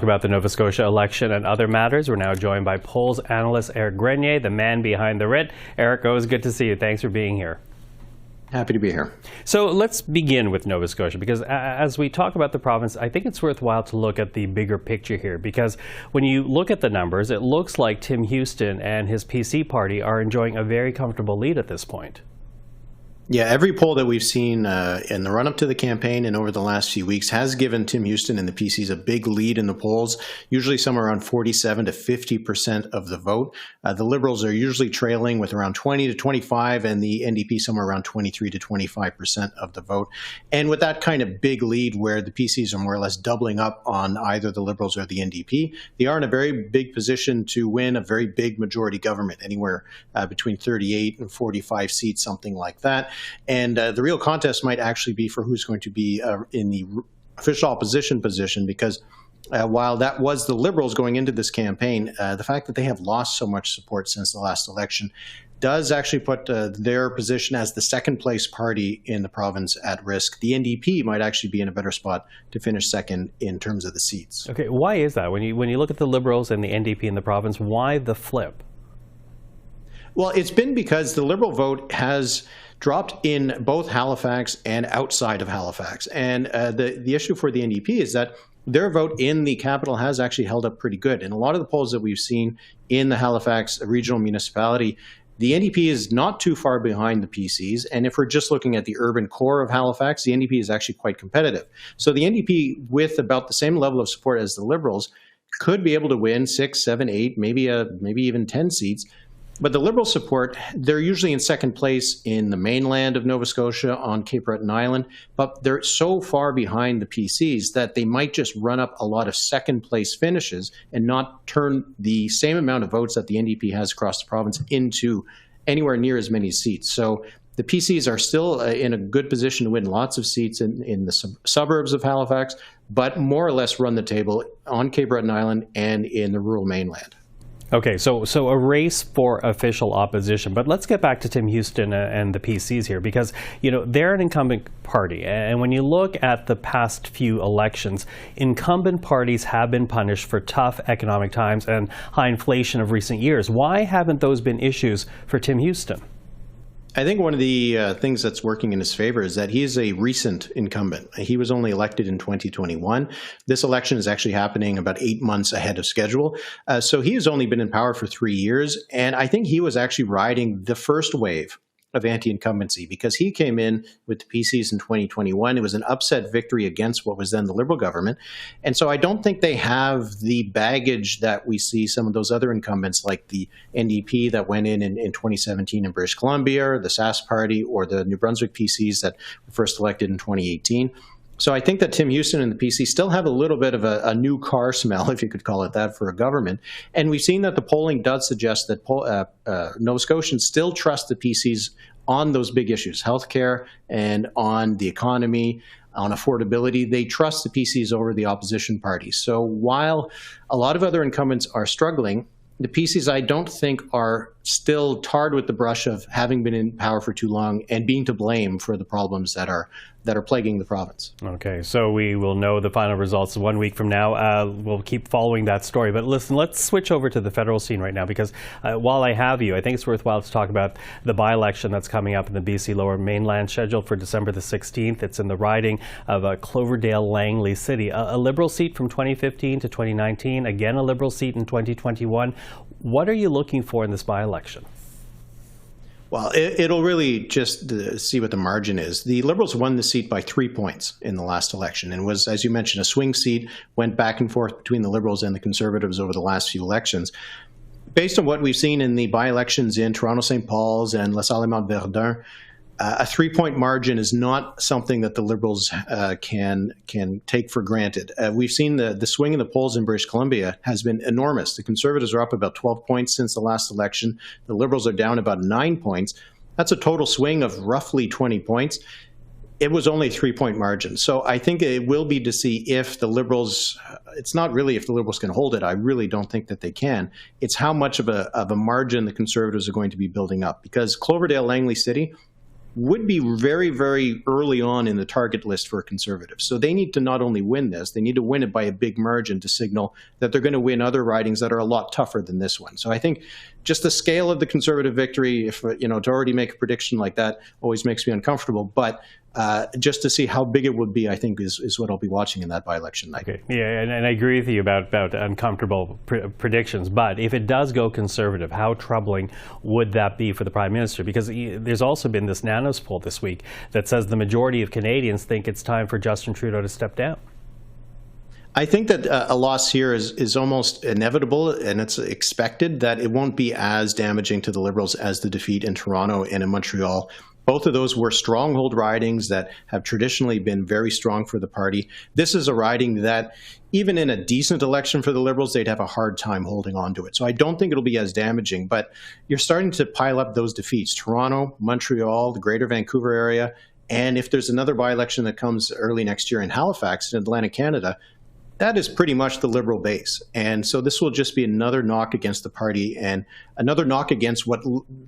About the Nova Scotia election and other matters. We're now joined by polls analyst Éric Grenier, the man behind the writ. Éric, always good to see you. Thanks for being here. Happy to be here. So let's begin with Nova Scotia, because as we talk about the province, I think it's worthwhile to look at the bigger picture here, because when you look at the numbers, it looks like Tim Houston and his PC party are enjoying a very comfortable lead at this point. Yeah, every poll that we've seen in the run-up to the campaign and over the last few weeks has given Tim Houston and the PCs a big lead in the polls, usually somewhere around 47 to 50% of the vote. The Liberals are usually trailing with around 20 to 25, and the NDP somewhere around 23 to 25% of the vote. And with that kind of big lead where the PCs are more or less doubling up on either the Liberals or the NDP, they are in a very big position to win a very big majority government, anywhere between 38 and 45 seats, something like that. And the real contest might actually be for who's going to be in the official opposition position, because while that was the Liberals going into this campaign, the fact that they have lost so much support since the last election does actually put their position as the second place party in the province at risk. The NDP might actually be in a better spot to finish second in terms of the seats. Okay, why is that? When you look at the Liberals and the NDP in the province, why the flip? Well, it's been because the Liberal vote has dropped in both Halifax and outside of Halifax. And the issue for the NDP is that their vote in the capital has actually held up pretty good. In a lot of the polls that we've seen in the Halifax regional municipality, the NDP is not too far behind the PCs. And if we're just looking at the urban core of Halifax, the NDP is actually quite competitive. So the NDP, with about the same level of support as the Liberals, could be able to win 6, 7, 8, maybe even 10 seats. But the Liberal support, they're usually in second place in the mainland of Nova Scotia on Cape Breton Island, but they're so far behind the PCs that they might just run up a lot of second place finishes and not turn the same amount of votes that the NDP has across the province into anywhere near as many seats. So the PCs are still in a good position to win lots of seats in the suburbs of Halifax, but more or less run the table on Cape Breton Island and in the rural mainland. Okay, so a race for official opposition. But let's get back to Tim Houston and the PCs here, because, you know, they're an incumbent party. And when you look at the past few elections, incumbent parties have been punished for tough economic times and high inflation of recent years. Why haven't those been issues for Tim Houston? I think one of the things that's working in his favor is that he is a recent incumbent. He was only elected in 2021. This election is actually happening about 8 months ahead of schedule. So he has only been in power for 3 years. And I think he was actually riding the first wave of anti-incumbency, because he came in with the PCs in 2021. It was an upset victory against what was then the Liberal government. And so I don't think they have the baggage that we see some of those other incumbents, like the NDP that went in 2017 in British Columbia, the Sask Party, or the New Brunswick PCs that were first elected in 2018. So I think that Tim Houston and the PC still have a little bit of a new car smell, if you could call it that, for a government. And we've seen that the polling does suggest that Nova Scotians still trust the PCs on those big issues, healthcare and on the economy, on affordability. They trust the PCs over the opposition parties. So while a lot of other incumbents are struggling, the PCs, I don't think, are still tarred with the brush of having been in power for too long and being to blame for the problems that are plaguing the province. Okay, so we will know the final results 1 week from now. We'll keep following that story. But listen, let's switch over to the federal scene right now, because while I have you, I think it's worthwhile to talk about the by-election that's coming up in the BC Lower Mainland, scheduled for December the 16th. It's in the riding of Cloverdale-Langley City, a Liberal seat from 2015 to 2019, again a Liberal seat in 2021. What are you looking for in this by-election? Well, it'll really just see what the margin is. The Liberals won the seat by 3 points in the last election, and was, as you mentioned, a swing seat, went back and forth between the Liberals and the Conservatives over the last few elections. Based on what we've seen in the by-elections in Toronto St. Paul's and La Salle-Mount-Verdun, a 3-point margin is not something that the Liberals can take for granted. We've seen the swing in the polls in British Columbia has been enormous. The Conservatives are up about 12 points since the last election. The Liberals are down about 9 points. That's a total swing of roughly 20 points. It was only a 3-point margin. So I think it will be to see if the Liberals, it's not really if the Liberals can hold it. I really don't think that they can. It's how much of a margin the Conservatives are going to be building up, because Cloverdale-Langley City, would be very, very early on in the target list for Conservatives. So they need to not only win this, they need to win it by a big margin to signal that they're going to win other ridings that are a lot tougher than this one. So I think just the scale of the Conservative victory, if to already make a prediction like that always makes me uncomfortable. But just to see how big it would be, I think, is what I'll be watching in that by-election night. Okay. Yeah, and I agree with you about uncomfortable predictions. But if it does go Conservative, how troubling would that be for the Prime Minister? Because there's also been this Nanos poll this week that says the majority of Canadians think it's time for Justin Trudeau to step down. I think that a loss here is almost inevitable, and it's expected that it won't be as damaging to the Liberals as the defeat in Toronto and in Montreal. Both of those were stronghold ridings that have traditionally been very strong for the party. This is a riding that, even in a decent election for the Liberals, they'd have a hard time holding on to it. So I don't think it'll be as damaging, but you're starting to pile up those defeats. Toronto, Montreal, the greater Vancouver area, and if there's another by-election that comes early next year in Halifax in Atlantic Canada, that is pretty much the Liberal base. And so this will just be another knock against the party and another knock against what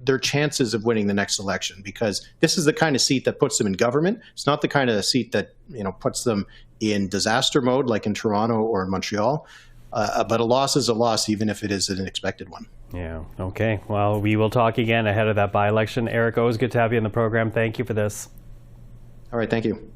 their chances of winning the next election, because this is the kind of seat that puts them in government. It's not the kind of seat that puts them in disaster mode like in Toronto or in Montreal. But a loss is a loss, even if it is an expected one. Yeah. Okay. Well, we will talk again ahead of that by-election. Éric, always good to have you on the program. Thank you for this. All right. Thank you.